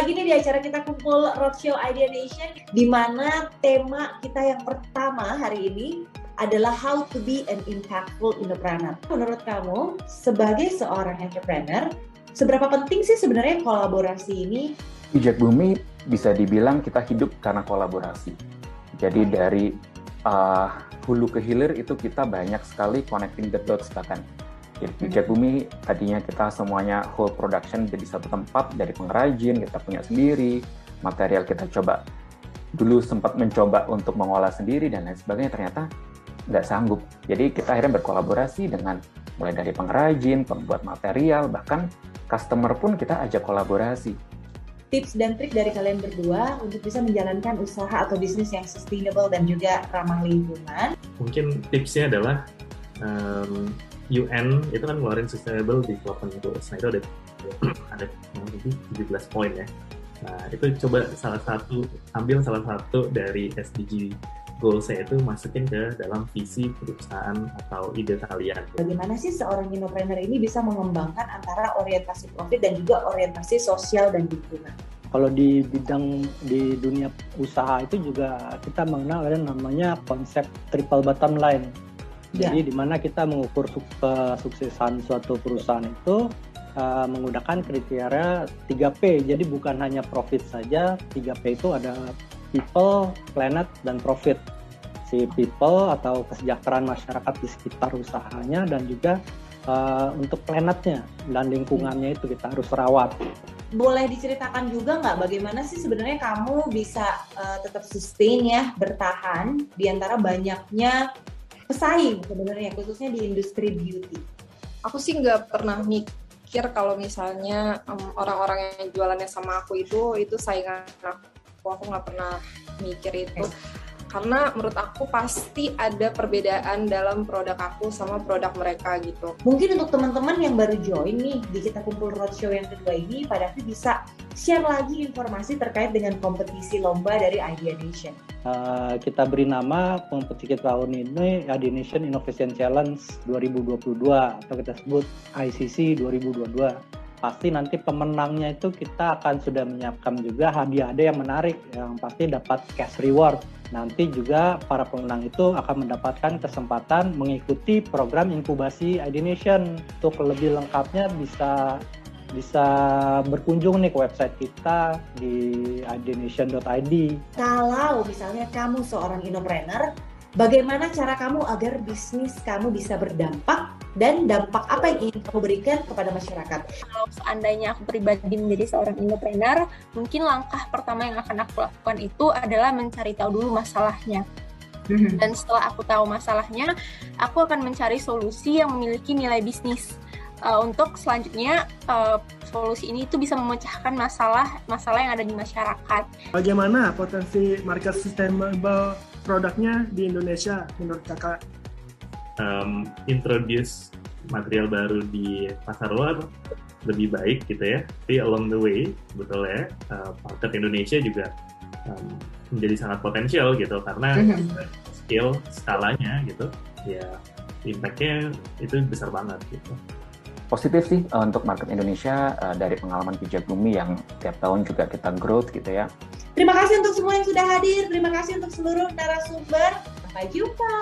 lagi nih di acara kita kumpul Roadshow Idea Nation, di mana tema kita yang pertama hari ini adalah how to be an impactful entrepreneur. Menurut kamu, sebagai seorang entrepreneur, seberapa penting sih sebenarnya kolaborasi ini? Pijak Bumi bisa dibilang kita hidup karena kolaborasi. Jadi dari hulu ke hilir itu kita banyak sekali connecting the dots bahkan. Jadi Pijak Bumi tadinya kita semuanya whole production jadi satu tempat, dari pengrajin kita punya sendiri, material kita coba dulu sempat mencoba untuk mengolah sendiri dan lain sebagainya, ternyata nggak sanggup. Jadi kita akhirnya berkolaborasi dengan mulai dari pengrajin, pembuat material, bahkan customer pun kita ajak kolaborasi. Tips dan trik dari kalian berdua untuk bisa menjalankan usaha atau bisnis yang sustainable dan juga ramah lingkungan. Mungkin tipsnya adalah UN itu kan ngeluarin Sustainable Development Goals. Nah itu ada 17 poin ya. Nah itu coba ambil salah satu dari SDG goals-nya itu masukin ke dalam visi perusahaan atau ide kalian. Bagaimana sih seorang entrepreneur ini bisa mengembangkan antara orientasi profit dan juga orientasi sosial dan lingkungan? Kalau di dunia usaha itu juga kita mengenal ada namanya konsep triple bottom line. Jadi di mana kita mengukur kesuksesan suatu perusahaan itu menggunakan kriteria 3P. Jadi bukan hanya profit saja, 3P itu ada people, planet, dan profit. Si people atau kesejahteraan masyarakat di sekitar usahanya, dan juga untuk planetnya dan lingkungannya itu kita harus rawat. Boleh diceritakan juga nggak bagaimana sih sebenarnya kamu bisa tetap sustain ya, bertahan di antara banyaknya pesaing sebenarnya, khususnya di industri beauty? Aku sih nggak pernah mikir kalau misalnya orang-orang yang jualannya sama aku itu saingan aku nggak pernah mikir itu. Karena menurut aku pasti ada perbedaan dalam produk aku sama produk mereka gitu. Mungkin untuk teman-teman yang baru join nih di Kita Kumpul Roadshow yang kedua ini, Pak Davi bisa share lagi informasi terkait dengan kompetisi lomba dari Idea Nation. Kita beri nama kompetisi tahun ini Idea Nation Innovation Challenge 2022 atau kita sebut ICC 2022. Pasti nanti pemenangnya itu kita akan sudah menyiapkan juga hadiah-hadiah yang menarik, yang pasti dapat cash reward. Nanti juga para pemenang itu akan mendapatkan kesempatan mengikuti program inkubasi Idea Nation. Untuk lebih lengkapnya bisa berkunjung nih ke website kita di ideanation.id. Kalau misalnya kamu seorang entrepreneur, bagaimana cara kamu agar bisnis kamu bisa berdampak dan dampak apa yang ingin kamu berikan kepada masyarakat? Kalau seandainya aku pribadi menjadi seorang entrepreneur, mungkin langkah pertama yang akan aku lakukan itu adalah mencari tahu dulu masalahnya. Dan setelah aku tahu masalahnya, aku akan mencari solusi yang memiliki nilai bisnis. Untuk selanjutnya, solusi ini itu bisa memecahkan masalah yang ada di masyarakat. Bagaimana potensi market sustainable produknya di Indonesia menurut kakak? Introduce material baru di pasar luar lebih baik gitu ya. Tapi along the way, betul ya, market Indonesia juga menjadi sangat potensial gitu karena skalanya gitu, ya impact-nya itu besar banget gitu. Positif sih untuk market Indonesia dari pengalaman Pijak Bumi yang tiap tahun juga kita growth gitu ya. Terima kasih untuk semua yang sudah hadir, terima kasih untuk seluruh narasumber. Sampai jumpa.